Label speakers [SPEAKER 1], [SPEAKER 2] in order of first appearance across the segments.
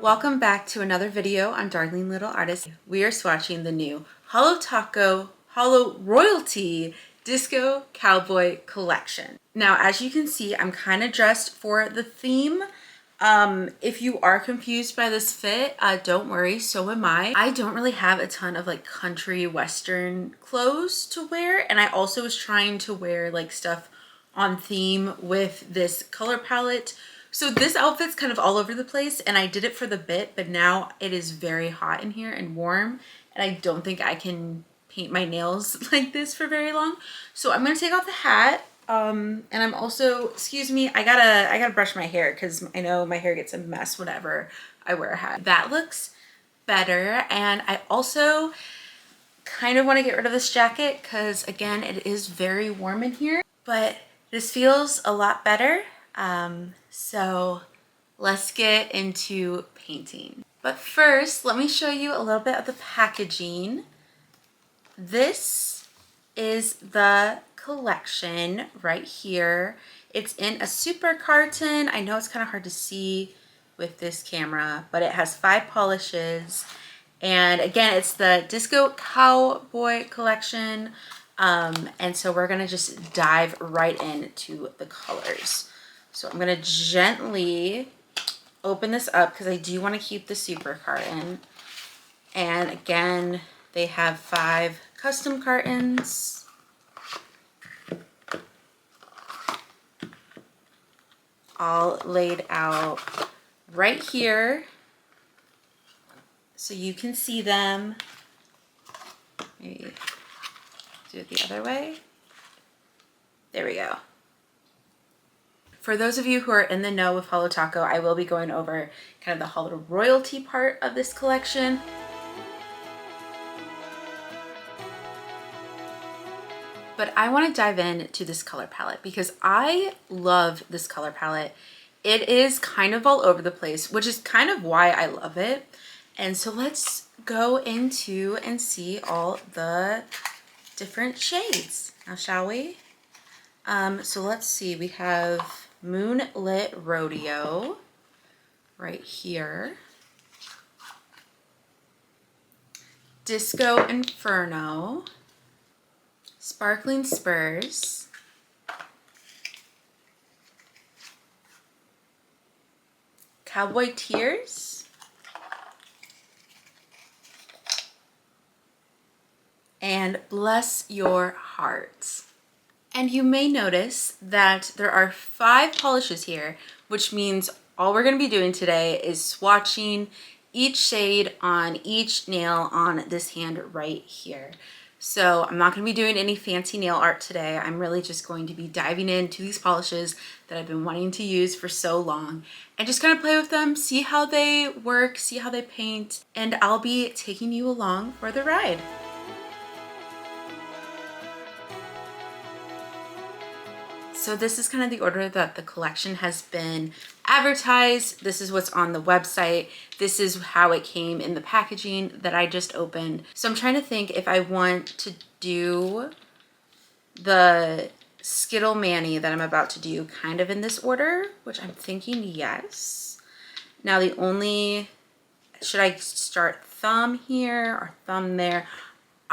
[SPEAKER 1] Welcome back to another video on Darling Little Artist. We are swatching the new Holo Royalty Disco Cowboy collection. Now, as you can see, I'm kind of dressed for the theme. If you are confused by this fit, don't worry, so am I. I don't really have a ton of like country western clothes to wear, and I also was trying to wear like stuff on theme with this color palette. So this outfit's kind of all over the place, and I did it for the bit, but now it is very hot in here and warm, and I don't think I can paint my nails like this for very long. So I'm gonna take off the hat. And I'm also, excuse me, I gotta brush my hair because I know my hair gets a mess whenever I wear a hat. That looks better. And I also kind of want to get rid of this jacket because again, it is very warm in here, but this feels a lot better. So let's get into painting. But first, let me show you a little bit of the packaging. This is the collection right here. It's in a super carton. I know it's kind of hard to see with this camera, but it has 5 polishes. And again, it's the Disco Cowboy collection. And so we're gonna just dive right into the colors. So I'm gonna gently open this up because I do want to keep the super carton. And again, they have 5 custom cartons. All laid out right here so you can see them. Maybe do it the other way. There we go. For those of you who are in the know with Holo Taco, I will be going over kind of the Holo Royalty part of this collection. But I want to dive into this color palette because I love this color palette. It is kind of all over the place, which is kind of why I love it. And so let's go into and see all the different shades now, shall we? So let's see, we have Moonlit Rodeo right here. Disco Inferno. Sparkling Spurs. Cowboy Tears. And Bless Your Heart. And you may notice that there are 5 polishes here, which means all we're going to be doing today is swatching each shade on each nail on this hand right here. So I'm not going to be doing any fancy nail art today. I'm really just going to be diving into these polishes that I've been wanting to use for so long and just kind of play with them, see how they work, see how they paint, and I'll be taking you along for the ride. So this is kind of the order that the collection has been advertised. This is what's on the website. This is how it came in the packaging that I just opened. So I'm trying to think if I want to do the Skittle Mani that I'm about to do kind of in this order, which I'm thinking yes. Now the only, should I start thumb here or thumb there?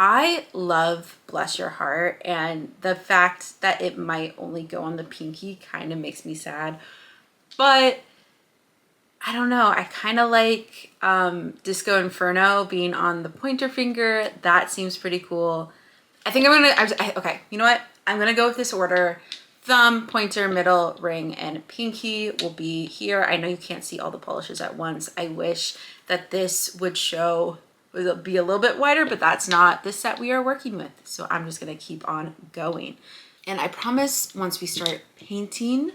[SPEAKER 1] I love Bless Your Heart, and the fact that it might only go on the pinky kind of makes me sad. But I don't know, I kind of like Disco Inferno being on the pointer finger. That seems pretty cool. I think I'm gonna, okay, you know what? I'm gonna go with this order. Thumb, pointer, middle, ring, and pinky will be here. I know you can't see all the polishes at once. I wish that this would show, it'll be a little bit wider, but that's not the set we are working with. So I'm just gonna keep on going. And I promise once we start painting,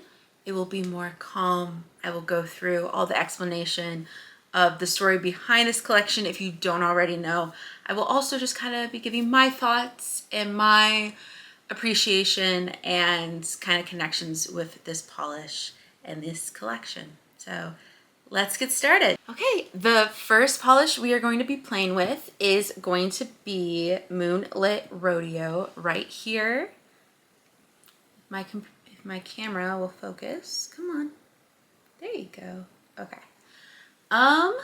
[SPEAKER 1] it will be more calm. I will go through all the explanation of the story behind this collection if you don't already know. I will also just kind of be giving my thoughts and my appreciation and kind of connections with this polish and this collection. So let's get started. Okay, the first polish we are going to be playing with is going to be Moonlit Rodeo right here. If my camera will focus, come on. There you go. Okay. Um,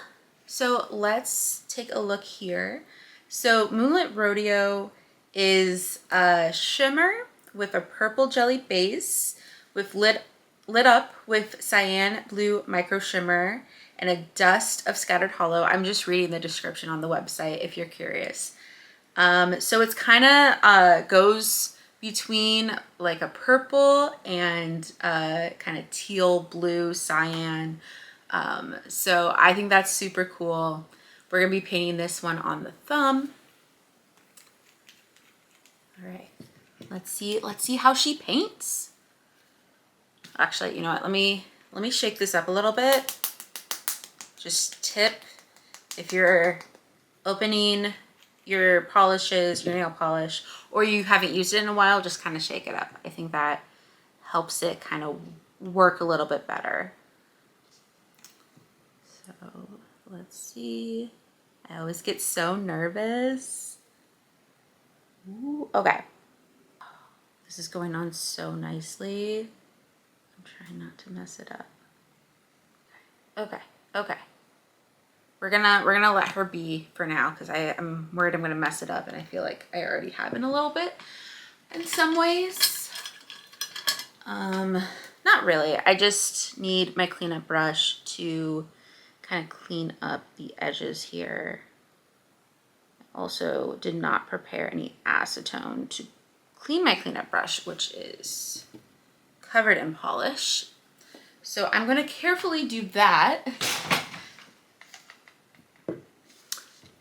[SPEAKER 1] so let's take a look here. So Moonlit Rodeo is a shimmer with a purple jelly base with lit up with cyan blue micro shimmer and a dust of scattered hollow. I'm just reading the description on the website if you're curious. So it's kind of goes between like a purple and kind of teal blue cyan. So I think that's super cool. We're gonna be painting this one on the thumb. All right, let's see how she paints. Actually, you know what? Let me shake this up a little bit. Just tip if you're opening your polishes, your nail polish, or you haven't used it in a while, just kind of shake it up. I think that helps it kind of work a little bit better. So let's see. I always get so nervous. Ooh, okay. This is going on so nicely. I'm trying not to mess it up. Okay. We're gonna let her be for now because I'm worried I'm gonna mess it up, and I feel like I already have in a little bit in some ways. Not really. I just need my cleanup brush to kind of clean up the edges here. I also did not prepare any acetone to clean my cleanup brush, which is covered in polish. So I'm gonna carefully do that.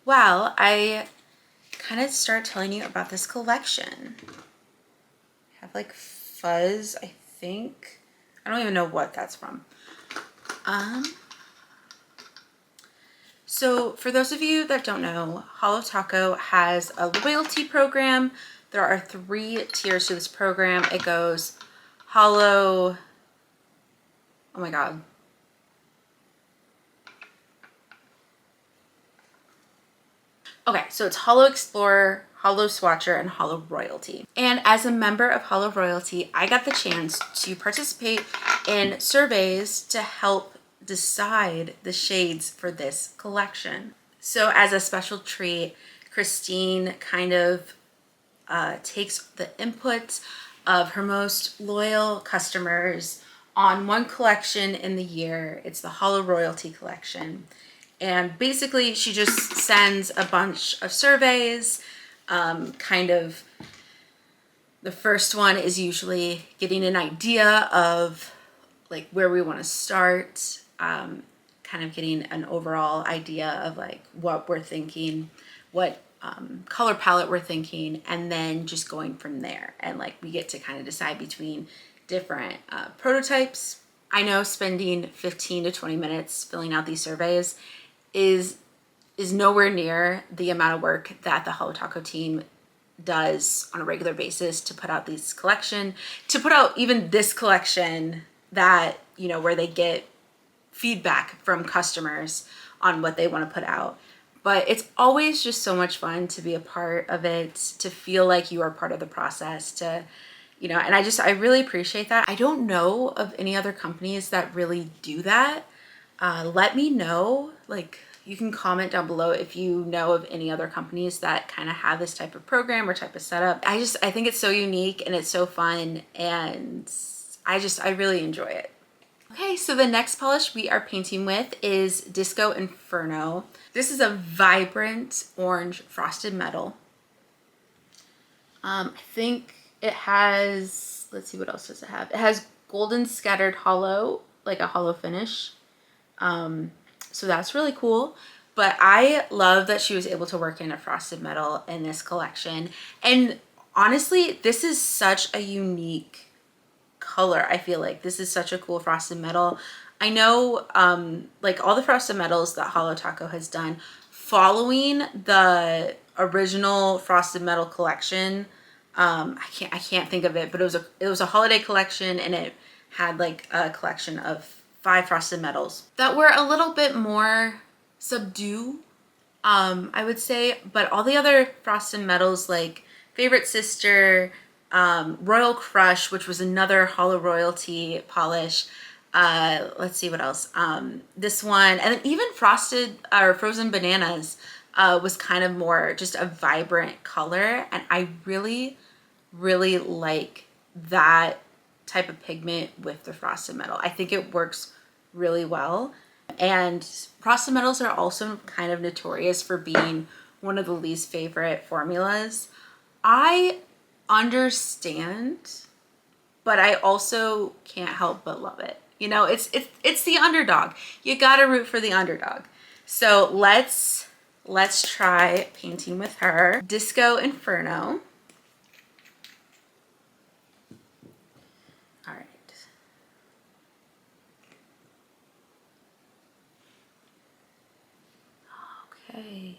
[SPEAKER 1] Well, I kind of start telling you about this collection. I have like fuzz, I think. I don't even know what that's from. So for those of you that don't know, Holo Taco has a loyalty program. There are 3 tiers to this program. It goes Holo, oh my God. Okay, so it's Holo Explorer, Holo Swatcher, and Holo Royalty. And as a member of Holo Royalty, I got the chance to participate in surveys to help decide the shades for this collection. So as a special treat, Christine kind of takes the inputs of her most loyal customers on one collection in the year. It's the Holo Royalty collection. And basically she just sends a bunch of surveys, kind of the first one is usually getting an idea of like where we want to start, kind of getting an overall idea of like what we're thinking, what color palette we're thinking, and then just going from there. And like we get to kind of decide between different prototypes. I know spending 15 to 20 minutes filling out these surveys is nowhere near the amount of work that the Holo Taco team does on a regular basis to put out this collection, to put out even this collection that, you know, where they get feedback from customers on what they want to put out. But it's always just so much fun to be a part of it, to feel like you are part of the process, to, you know, and I really appreciate that. I don't know of any other companies that really do that. Let me know, like you can comment down below if you know of any other companies that kind of have this type of program or type of setup. I think it's so unique and it's so fun, and I really enjoy it. Okay, so the next polish we are painting with is Disco Inferno. This is a vibrant orange frosted metal. I think it has, let's see, what else does it have? It has golden scattered hollow, like a hollow finish. So that's really cool. But I love that she was able to work in a frosted metal in this collection. And honestly, this is such a unique color. I feel like this is such a cool frosted metal. I know like all the frosted metals that Holo Taco has done following the original frosted metal collection, I can't think of it, but it was a holiday collection, and it had like a collection of 5 frosted metals that were a little bit more subdued, I would say. But all the other frosted metals like Favorite Sister, Royal Crush, which was another Holo Royalty polish, Let's see what else. This one, and then even frosted or frozen bananas was kind of more just a vibrant color, and I really, really like that type of pigment with the frosted metal. I think it works really well. And frosted metals are also kind of notorious for being one of the least favorite formulas. I understand, but I also can't help but love it. You know, it's the underdog. You gotta root for the underdog. So let's try painting with her. Disco Inferno. All right. Okay.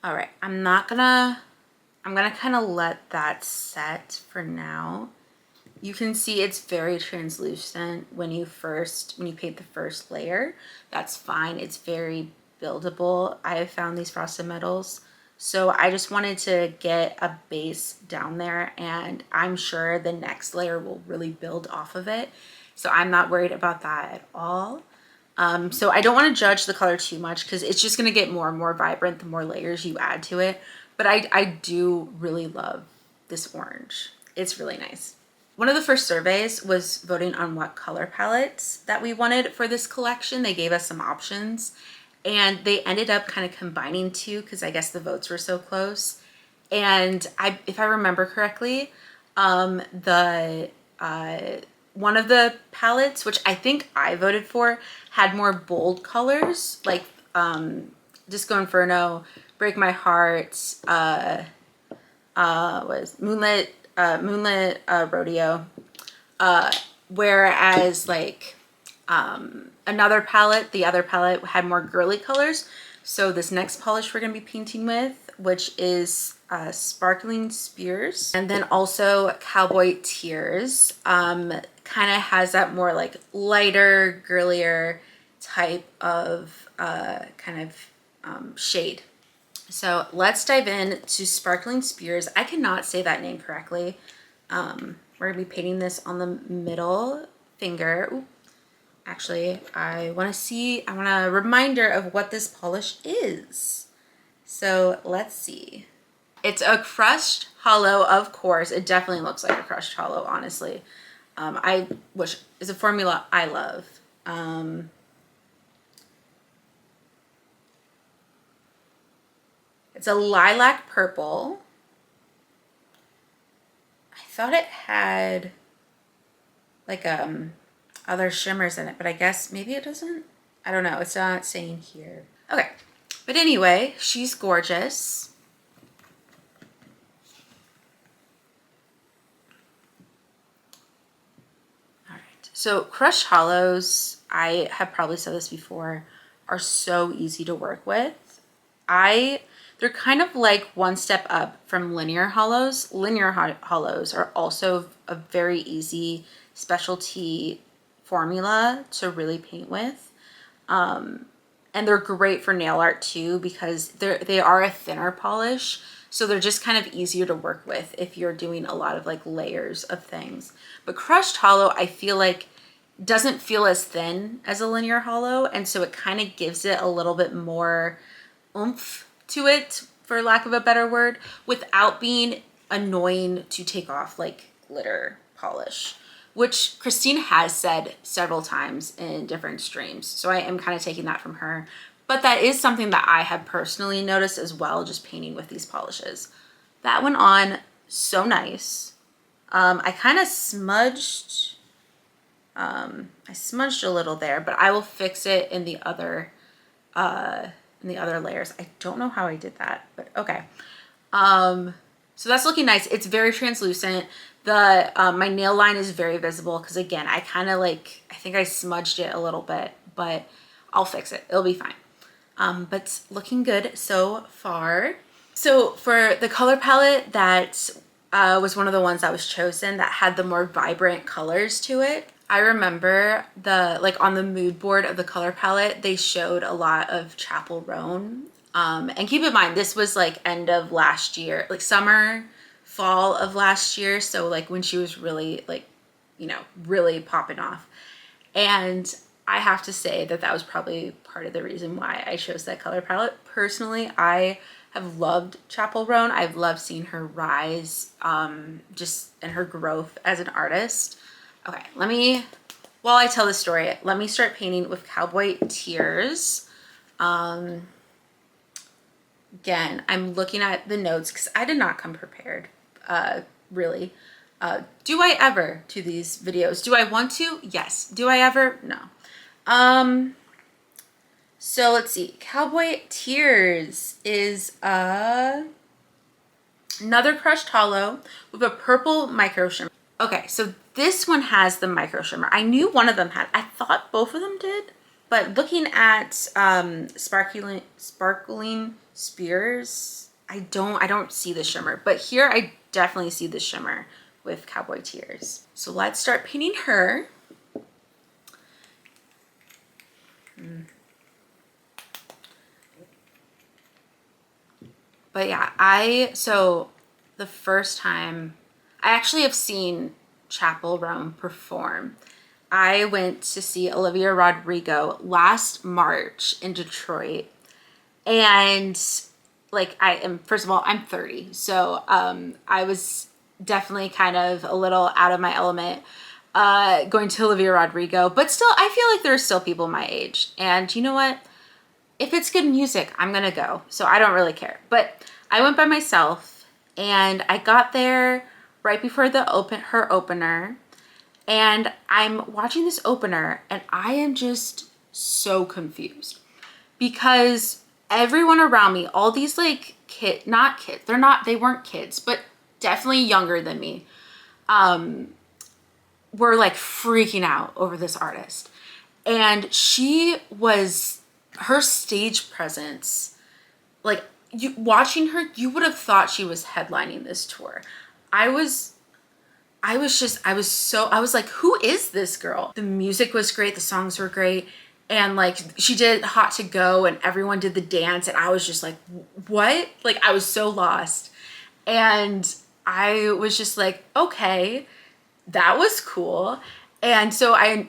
[SPEAKER 1] All right, I'm gonna kind of let that set for now. You can see it's very translucent when you paint the first layer. That's fine. It's very buildable. I have found these frosted metals. So I just wanted to get a base down there, and I'm sure the next layer will really build off of it. So I'm not worried about that at all. So I don't want to judge the color too much because it's just going to get more and more vibrant the more layers you add to it. But I do really love this orange. It's really nice. One of the first surveys was voting on what color palettes that we wanted for this collection. They gave us some options, and they ended up kind of combining two because I guess the votes were so close. And if I remember correctly, the one of the palettes, which I think I voted for, had more bold colors, like Disco Inferno, Break My Heart, was Moonlit Rodeo, whereas like another palette, the other palette had more girly colors. So this next polish we're going to be painting with, which is Sparkling Spears, and then also Cowboy Tears, kind of has that more like lighter, girlier type of shade. So let's dive in to Sparkling Spears. I cannot say that name correctly. We're gonna be painting this on the middle finger. Ooh. Actually, I want a reminder of what this polish is. So let's see. It's a crushed holo, of course. It definitely looks like a crushed holo, honestly. Which is a formula I love. It's a lilac purple. I thought it had like other shimmers in it, but I guess maybe it doesn't. I don't know. It's not saying here. Okay. But anyway, she's gorgeous. All right. So crushed holos, I have probably said this before, are so easy to work with. They're kind of like one step up from linear holos. Linear holos are also a very easy specialty formula to really paint with. And they're great for nail art too because they are a thinner polish. So they're just kind of easier to work with if you're doing a lot of like layers of things. But crushed holo, I feel like doesn't feel as thin as a linear holo. And so it kind of gives it a little bit more oomph to it, for lack of a better word, without being annoying to take off like glitter polish, which Christine has said several times in different streams. So I am kind of taking that from her. But that is something that I have personally noticed as well, just painting with these polishes. That went on so nice. I kind of smudged, I smudged a little there, but I will fix it in the other layers. I don't know how I did that, but okay. So that's looking nice. It's very translucent. My nail line is very visible because again, I think I smudged it a little bit, but I'll fix it. It'll be fine. But it's looking good so far. So for the color palette that was one of the ones that was chosen that had the more vibrant colors to it, I remember like on the mood board of the color palette, they showed a lot of Chapel Roan. And keep in mind, this was like end of last year, like summer, fall of last year. So like when she was really like, really popping off. And I have to say that that was probably part of the reason why I chose that color palette. Personally, I have loved Chapel Roan. I've loved seeing her rise, just and her growth as an artist. Okay, while I tell the story, let me start painting with Cowboy Tears. Again, I'm looking at the notes because I did not come prepared, really. Do I ever do these videos? Do I want to? Yes. Do I ever? No. So let's see. Cowboy Tears is another crushed hollow with a purple micro shimmer. Okay, so this one has the micro shimmer. I knew one of them had. I thought both of them did, but looking at sparkling spears, I don't see the shimmer. But here I definitely see the shimmer with Cowboy Tears. So let's start painting her. But yeah, so the first time, I actually have seen Chapel Roan perform. I went to see Olivia Rodrigo last March in Detroit. And like first of all, I'm 30. So I was definitely kind of a little out of my element going to Olivia Rodrigo. But still, I feel like there are still people my age. And you know what? If it's good music, I'm gonna go. So I don't really care. But I went by myself and I got there right before her opener. And I'm watching this opener and I am just so confused because everyone around me, all these like not kids, they weren't kids, but definitely younger than me, were like freaking out over this artist. And her stage presence, like watching her, you would have thought she was headlining this tour. I was like, who is this girl? The music was great. The songs were great. And like she did Hot to Go and everyone did the dance. And I was just like, what? Like I was so lost. And I was just like, okay, that was cool. And so and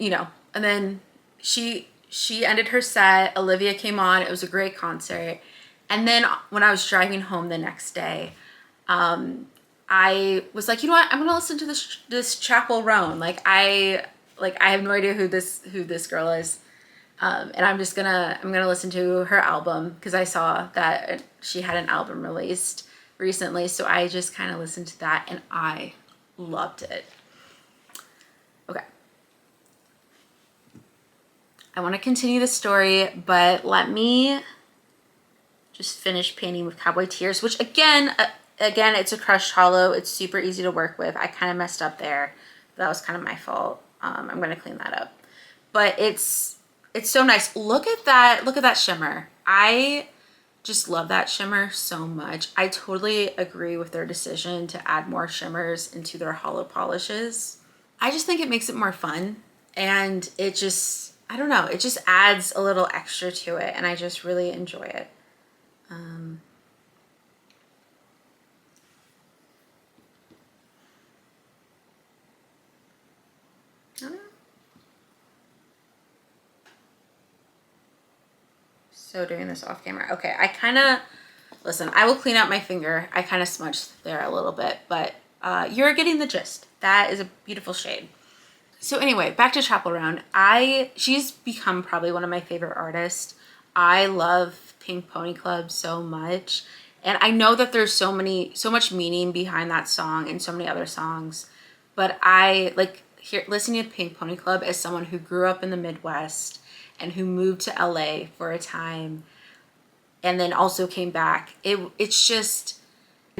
[SPEAKER 1] then she ended her set. Olivia came on. It was a great concert. And then when I was driving home the next day, I was like, you know what? I'm gonna listen to this Chapel Roan. I have no idea who this girl is, and I'm gonna listen to her album because I saw that she had an album released recently. So I just kind of listened to that and I loved it. Okay. I want to continue the story, but let me just finish painting with Cowboy Tears, which again, it's a crushed hollow. It's super easy to work with. I kind of messed up there. That was kind of my fault. I'm going to clean that up. But it's so nice. Look at that shimmer. I just love that shimmer so much. I totally agree with their decision to add more shimmers into their hollow polishes. I just think it makes it more fun. And it just, I don't know, it just adds a little extra to it. And I just really enjoy it. So doing this off camera. Okay, listen, I will clean out my finger. I kind of smudged there a little bit, but you're getting the gist. That is a beautiful shade. So anyway, back to Chapel Roan. She's become probably one of my favorite artists. I love Pink Pony Club so much. And I know that there's so much meaning behind that song and so many other songs. But I listening to Pink Pony Club as someone who grew up in the Midwest and who moved to LA for a time and then also came back. It's just,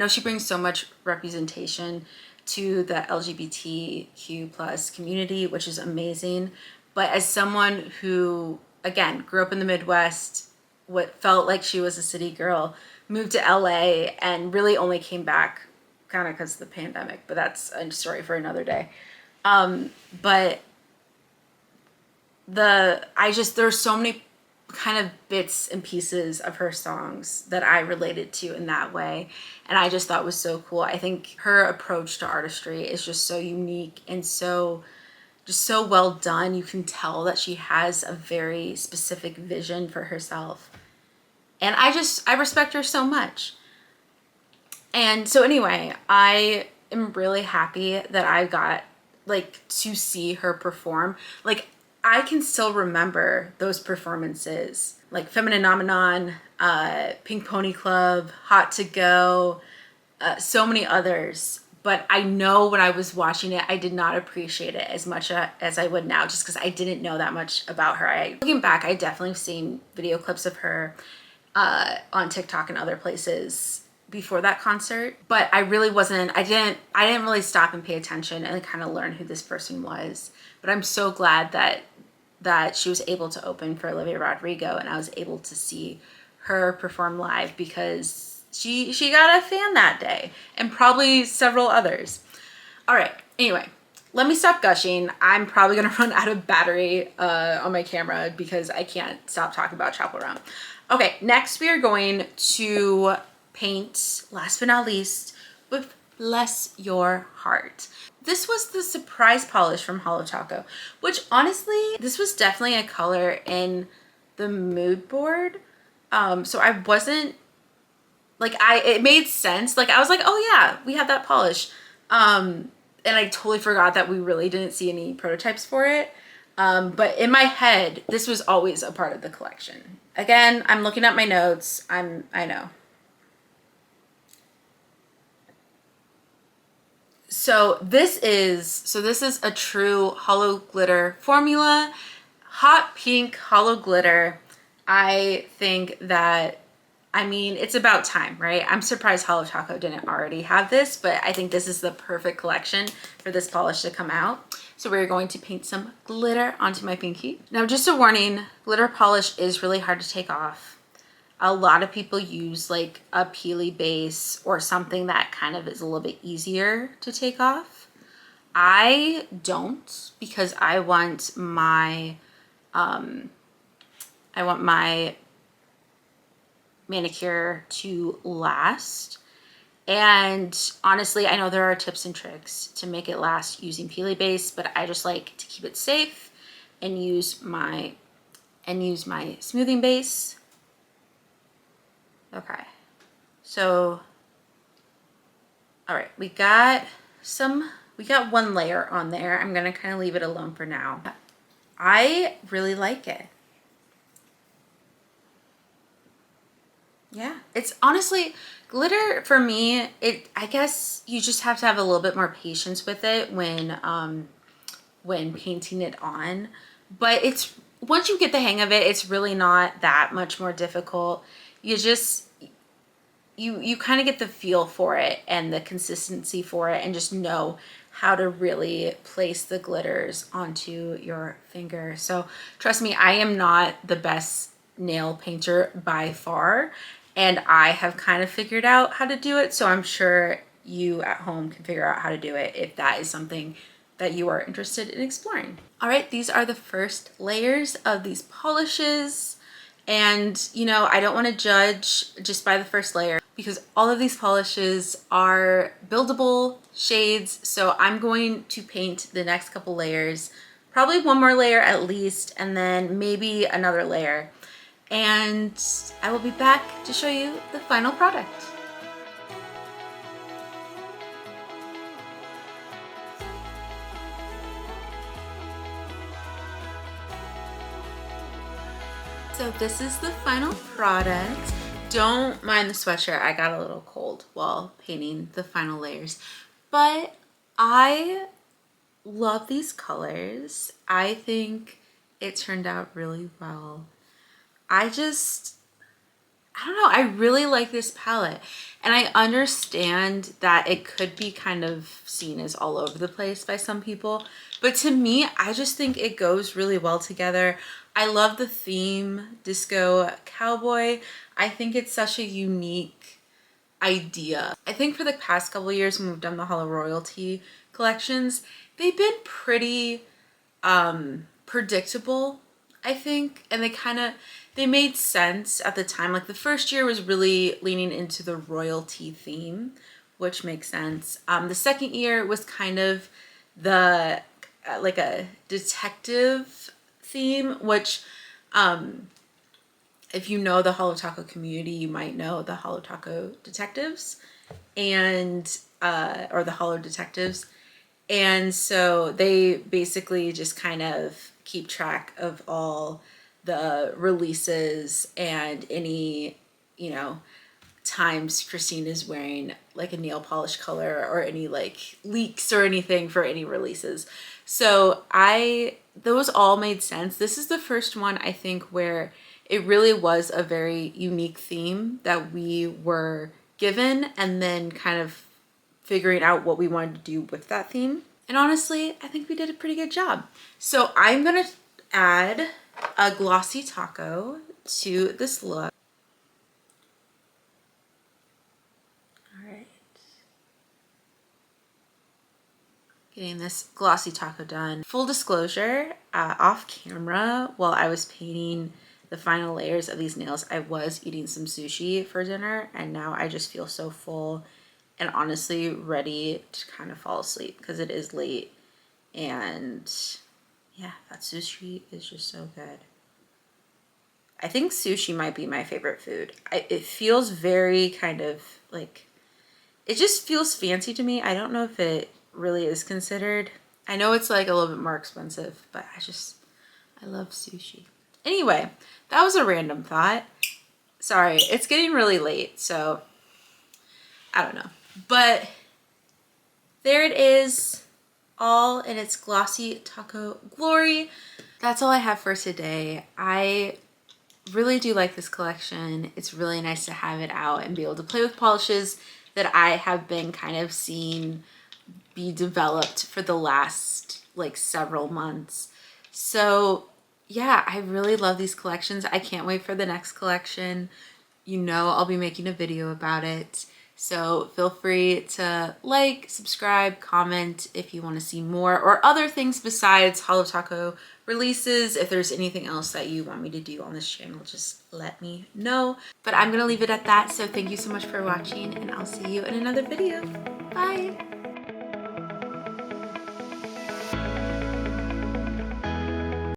[SPEAKER 1] she brings so much representation to the LGBTQ plus community, which is amazing. But as someone who, again, grew up in the Midwest, what felt like she was a city girl, moved to LA and really only came back kind of because of the pandemic, but that's a story for another day. But there's so many kind of bits and pieces of her songs that I related to in that way, and I just thought was so cool. I think her approach to artistry is just so unique and so well done. You can tell that she has a very specific vision for herself, and I respect her so much. And so anyway, I am really happy that I got like to see her perform. Like, I can still remember those performances, like Femininomenon, Pink Pony Club, Hot to Go, so many others. But I know when I was watching it, I did not appreciate it as much as I would now, just because I didn't know that much about her. Looking back, I definitely seen video clips of her on TikTok and other places before that concert, but I really wasn't, I didn't really stop and pay attention and kind of learn who this person was. But I'm so glad that she was able to open for Olivia Rodrigo, and I was able to see her perform live, because she got a fan that day, and probably several others. All right, anyway, let me stop gushing. I'm probably gonna run out of battery on my camera because I can't stop talking about Chaparral Round. Okay, next we are going to paint, last but not least, with Bless Your Heart. This was the surprise polish from Holo Taco, which honestly, this was definitely a color in the mood board. So I wasn't, like, it made sense. Like, I was like, oh yeah, we have that polish. And I totally forgot that we really didn't see any prototypes for it. But in my head, this was always a part of the collection. Again, I'm looking at my notes. I know. So this is a true Holo glitter formula, hot pink Holo glitter. I think that, I mean, it's about time, right? I'm surprised Holo Taco didn't already have this, but I think this is the perfect collection for this polish to come out. So we're going to paint some glitter onto my pinky. Now, just a warning, glitter polish is really hard to take off. A lot of people use like a peely base or something that kind of is a little bit easier to take off. I don't, because I want my manicure to last. And honestly, I know there are tips and tricks to make it last using peely base, but I just like to keep it safe and use my smoothing base. Okay, so, all right, we got one layer on there. I'm gonna kind of leave it alone for now. I really like it. Yeah, it's honestly, glitter for me, I guess you just have to have a little bit more patience with it when painting it on. But it's, once you get the hang of it, it's really not that much more difficult. You just, you kind of get the feel for it and the consistency for it, and just know how to really place the glitters onto your finger. So trust me, I am not the best nail painter by far, and I have kind of figured out how to do it. So I'm sure you at home can figure out how to do it if that is something that you are interested in exploring. All right, these are the first layers of these polishes. And, you know, I don't want to judge just by the first layer, because all of these polishes are buildable shades. So I'm going to paint the next couple layers, probably one more layer at least, and then maybe another layer. And I will be back to show you the final product. So this is the final product. Don't mind the sweatshirt. I got a little cold while painting the final layers, but I love these colors. I think it turned out really well. I don't know, I really like this palette, and I understand that it could be kind of seen as all over the place by some people, but to me, I just think it goes really well together. I love the theme, Disco Cowboy. I think it's such a unique idea. I think for the past couple of years when we've done the Holo Royalty collections, they've been pretty predictable I think, and they made sense at the time. Like the first year was really leaning into the royalty theme, which makes sense. The second year was kind of the like a detective theme, which if you know the Holo Taco community, you might know the Holo Taco detectives and or the Holo detectives. And so they basically just kind of keep track of all the releases and any, you know, times Christine is wearing like a nail polish color or any like leaks or anything for any releases. So those all made sense. This is the first one I think where it really was a very unique theme that we were given and then kind of figuring out what we wanted to do with that theme. And honestly, I think we did a pretty good job. So I'm gonna add a glossy taco to this look. All right. Getting this glossy taco done. Full disclosure, off camera, while I was painting the final layers of these nails, I was eating some sushi for dinner, and now I just feel so full and honestly ready to kind of fall asleep because it is late. And yeah, that sushi is just so good. I think sushi might be my favorite food. It feels very kind of like, it just feels fancy to me. I don't know if it really is considered. I know it's like a little bit more expensive, but I love sushi. Anyway, that was a random thought. Sorry, it's getting really late, so I don't know. But there it is, all in its glossy taco glory. That's all I have for today. I really do like this collection. It's really nice to have it out and be able to play with polishes that I have been kind of seeing be developed for the last like several months. So yeah, I really love these collections. I can't wait for the next collection. You know, I'll be making a video about it. So feel free to like, subscribe, comment if you want to see more or other things besides Holo Taco releases. If there's anything else that you want me to do on this channel, just let me know. But I'm going to leave it at that. So thank you so much for watching and I'll see you in another video. Bye.